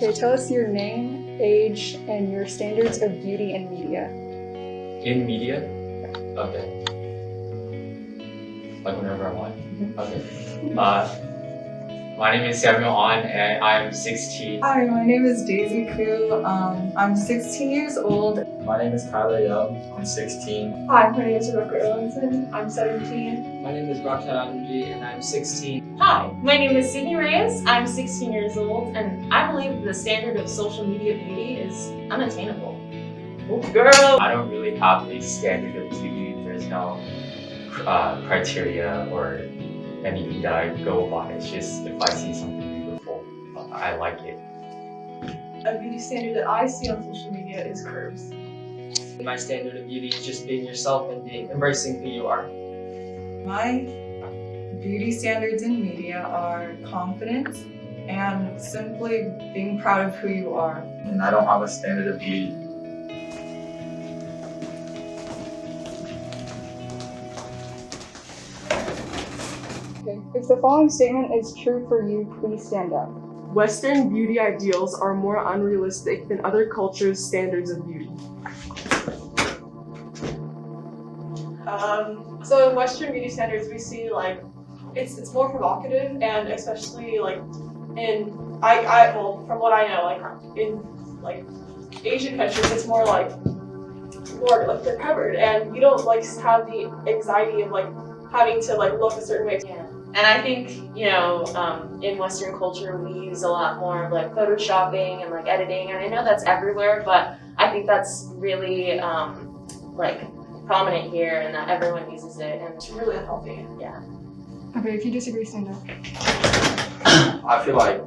Okay, tell us your name, age, and your standards of beauty in media. In media? Okay. Like whenever I want? Okay. My name is Samuel An and I'm 16. Hi, my name is Daisy Koo. I'm 16 years old. My name is Kyler Young. I'm 16. Hi, my name is Rebecca Erlington. I'm 17. My name is Raksha Adamji and I'm 16. Hi, my name is Sydney Reyes. I'm 16 years old, and I believe the standard of social media beauty is unattainable. Oh, girl! I don't really have a standard of beauty. There's no criteria or anything that I go by. It's just if I see something beautiful, I like it. A beauty standard that I see on social media is curves. My standard of beauty is just being yourself and embracing who you are. My beauty standards in media are confidence and simply being proud of who you are. And I don't have a standard of beauty. Okay, if the following statement is true for you, please stand up. Western beauty ideals are more unrealistic than other cultures' standards of beauty. So in Western beauty standards, we see like it's more provocative, and especially like well, from what I know, like in like Asian countries, it's more like they're covered, and you don't like have the anxiety of like having to like look a certain way. Yeah. And I think, in Western culture, we use a lot more of like photoshopping and like editing, and I know that's everywhere, but I think that's really like prominent here, and that everyone uses it, and It's really unhealthy. yeah. Okay, if you disagree, stand up. I feel like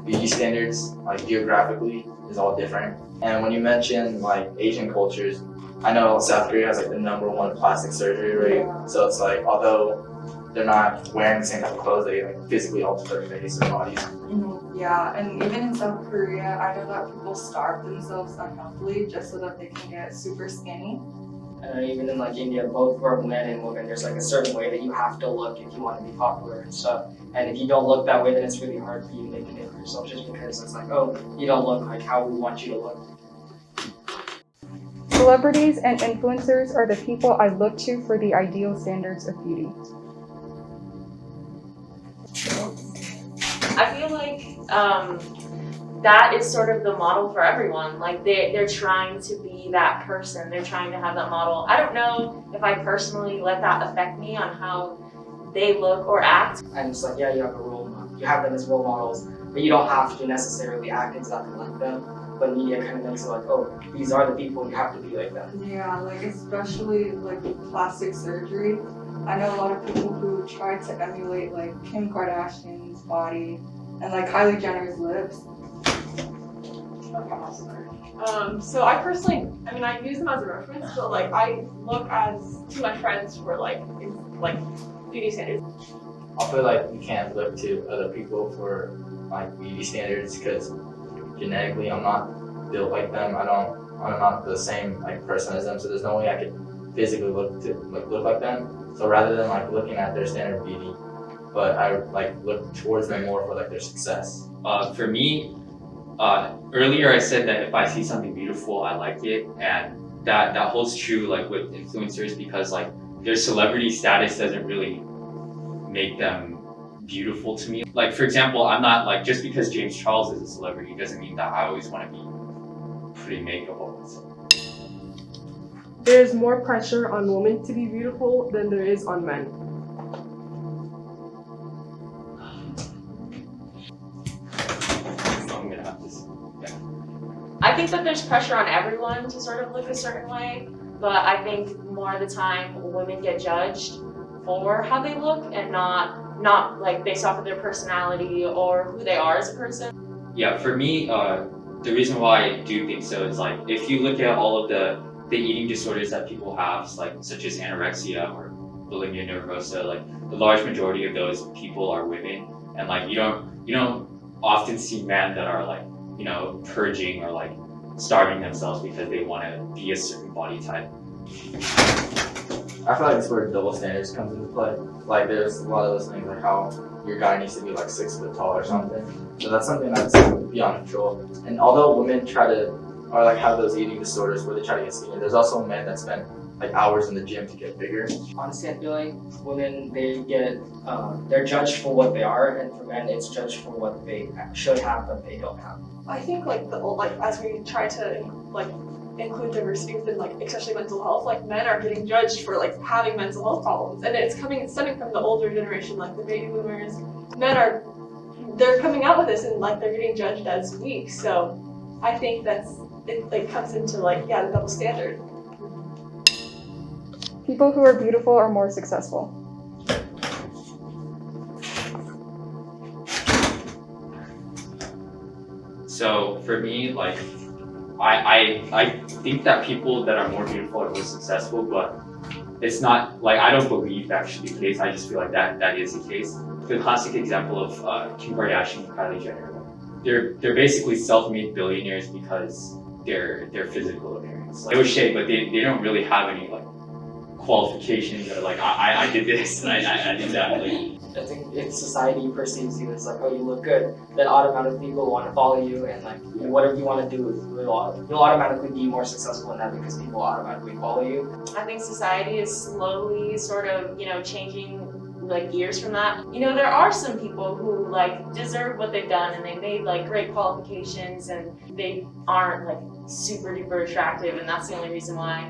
beauty standards, like geographically, is all different. And when you mention like Asian cultures, I know South Korea has like the #1 plastic surgery rate. Yeah. So it's like, although they're not wearing the same type of clothes, they like physically alter their face or bodies. Yeah, and even in South Korea, I know that people starve themselves unhealthily just so that they can get super skinny. And even in like India, both for men and women, there's like a certain way that you have to look if you want to be popular and stuff. And if you don't look that way, then it's really hard for you to make a name for yourself, just because it's like, oh, you don't look like how we want you to look. Celebrities and influencers are the people I look to for the ideal standards of beauty. I feel like that is sort of the model for everyone. Like they're trying to be that person. They're trying to have that model. I don't know if I personally let that affect me on how they look or act. And it's like, yeah, you have a role model. You have them as role models, but you don't have to necessarily act exactly like them. But media kind of makes it like, oh, these are the people, you have to be like them. Yeah, like especially like with plastic surgery. I know a lot of people who try to emulate like Kim Kardashian's body and like Kylie Jenner's lips. So I personally, I use them as a reference, but like I look to my friends for like beauty standards. I feel like you can't look to other people for like beauty standards because genetically I'm not built like them. I'm not the same like person as them, so there's no way I could physically look like them. So rather than like looking at their standard of beauty, but I like look towards them more for like their success. For me, earlier I said that if I see something beautiful, I like it, and that holds true like with influencers, because like their celebrity status doesn't really make them beautiful to me. Like for example, I'm not like, just because James Charles is a celebrity doesn't mean that I always want to be putting makeup on myself. There's more pressure on women to be beautiful than there is on men. So I'm gonna have this. Yeah. I think that there's pressure on everyone to sort of look a certain way, but I think more of the time women get judged for how they look and not like based off of their personality or who they are as a person. Yeah, for me, the reason why I do think so is like, if you look at all of the eating disorders that people have, like such as anorexia or bulimia nervosa, like the large majority of those people are women, and like you don't often see men that are like, purging or like starving themselves because they want to be a certain body type. I feel like it's where double standards comes into play. Like there's a lot of those things like how your guy needs to be like 6 foot tall or something. So that's something that's beyond control. And although women try to, or like have those eating disorders where they try to get skinny, there's also men that spend like hours in the gym to get bigger. Honestly, I feel like women, they get, they're judged for what they are, and for men, it's judged for what they should have but they don't have. I think like as we try to like include diversity within like especially mental health, like men are getting judged for like having mental health problems, and it's stemming from the older generation, like the baby boomers. They're coming out with this and like they're getting judged as weak. So I think it comes into like the double standard. People who are beautiful are more successful. So for me, like, I think that people that are more beautiful are more successful, but it's not like I don't believe that's actually the case. I just feel like that is the case. The classic example of Kim Kardashian and Kylie Jenner, they're basically self-made billionaires because their physical appearance. Like, no shade, but they don't really have any like qualifications that are like I did this and I did that. Like, I think if society perceives you as like, oh, you look good, then automatically people want to follow you, and like whatever you want to do, you'll automatically be more successful in that because people automatically follow you. I think society is slowly sort of, changing like years from that. There are some people who like deserve what they've done and they made like great qualifications and they aren't like super duper attractive, and that's the only reason why.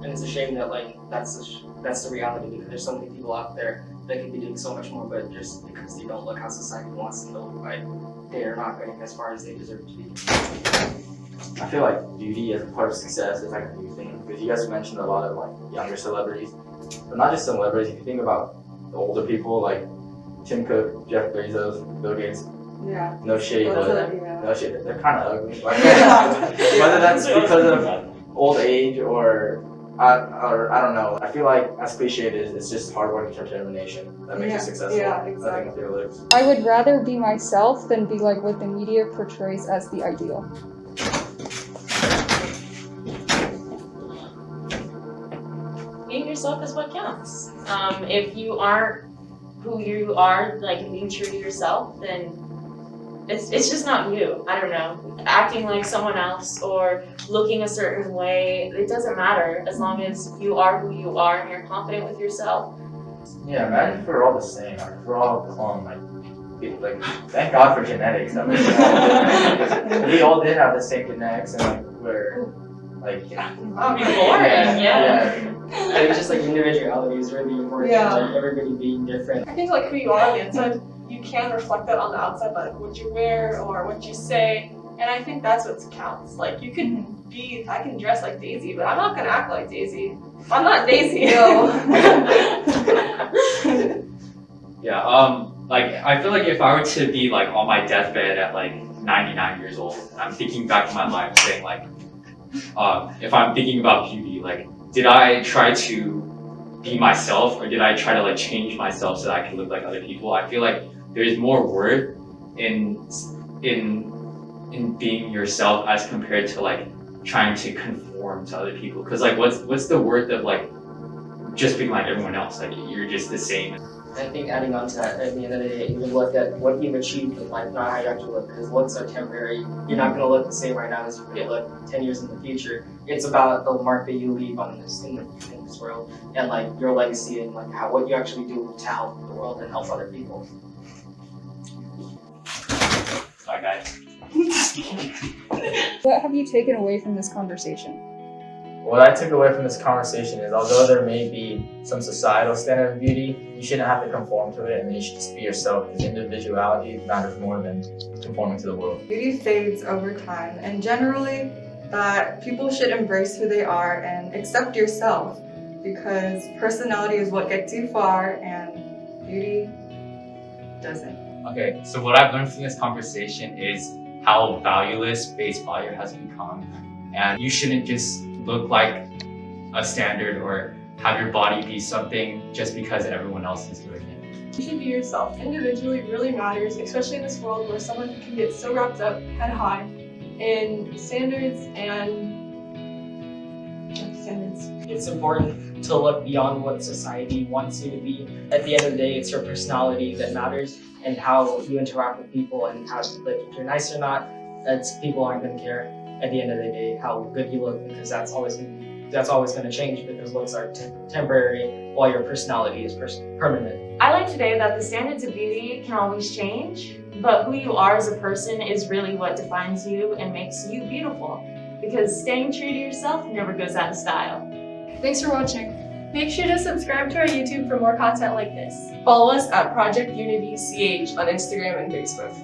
And it's a shame that like that's the reality, because there's so many people out there that could be doing so much more, but just because they don't look how society wants them to look, like they're not getting as far as they deserve to be. I feel like beauty as a part of success is like a new thing, because you guys mentioned a lot of like younger celebrities, but not just celebrities. If you think about the older people like Tim Cook, Jeff Bezos, Bill Gates, Yeah. no shade, Those but are- yeah. no shade, they're kind of ugly. Like, Yeah. whether that's because of old age or I don't know. I feel like as cliche it is, it's just hard work and determination that makes you successful. Yeah, Nothing exactly. with your looks. I would rather be myself than be like what the media portrays as the ideal. Being yourself is what counts. If you aren't who you are, like being true to yourself, then it's just not you. I don't know. Acting like someone else or looking a certain way, it doesn't matter as long as you are who you are and you're confident with yourself. Yeah, imagine if we're all the same. Like if we're all clone. Like thank God for genetics. That makes it all different. If we all did have the same genetics and like we're like I'll be boring. Yeah. I think just like individuality is really important. Yeah. Like everybody being different. I think like who you are on the inside, you can reflect that on the outside, like what you wear or what you say. And I think that's what counts. Like I can dress like Daisy, but I'm not gonna act like Daisy. I'm not Daisy. yeah, like I feel like if I were to be like on my deathbed at like 99 years old, and I'm thinking back to my life, saying like, if I'm thinking about beauty, like, did I try to be myself or did I try to like change myself so that I could look like other people? I feel like there's more worth in being yourself as compared to like trying to conform to other people. Cause like what's the worth of like just being like everyone else? Like you're just the same. I think adding on to that, at the end of the day, you look at what you've achieved in life, not how you actually look, because looks are temporary. You're not going to look the same right now as you're going to look 10 years in the future. It's about the mark that you leave on this in this world, and like your legacy and like what you actually do to help the world and help other people. Sorry guys. What have you taken away from this conversation? What I took away from this conversation is although there may be some societal standard of beauty, you shouldn't have to conform to it, and you should just be yourself, because individuality matters more than conforming to the world. Beauty fades over time, and generally that people should embrace who they are and accept yourself, because personality is what gets you far and beauty doesn't. Okay, so what I've learned from this conversation is how valueless face value has become, and you shouldn't just look like a standard or have your body be something just because everyone else is doing it. You should be yourself. Individually really matters, especially in this world where someone can get so wrapped up head high in standards and standards. It's important to look beyond what society wants you to be. At the end of the day, it's your personality that matters and how you interact with people and how, like, if you're nice or not, people aren't going to care at the end of the day how good you look, because that's always going to change, because looks are temporary while your personality is permanent. I learned today that the standards of beauty can always change, but who you are as a person is really what defines you and makes you beautiful. Because staying true to yourself never goes out of style. Thanks for watching. Make sure to subscribe to our YouTube for more content like this. Follow us at Project Unity CH on Instagram and Facebook.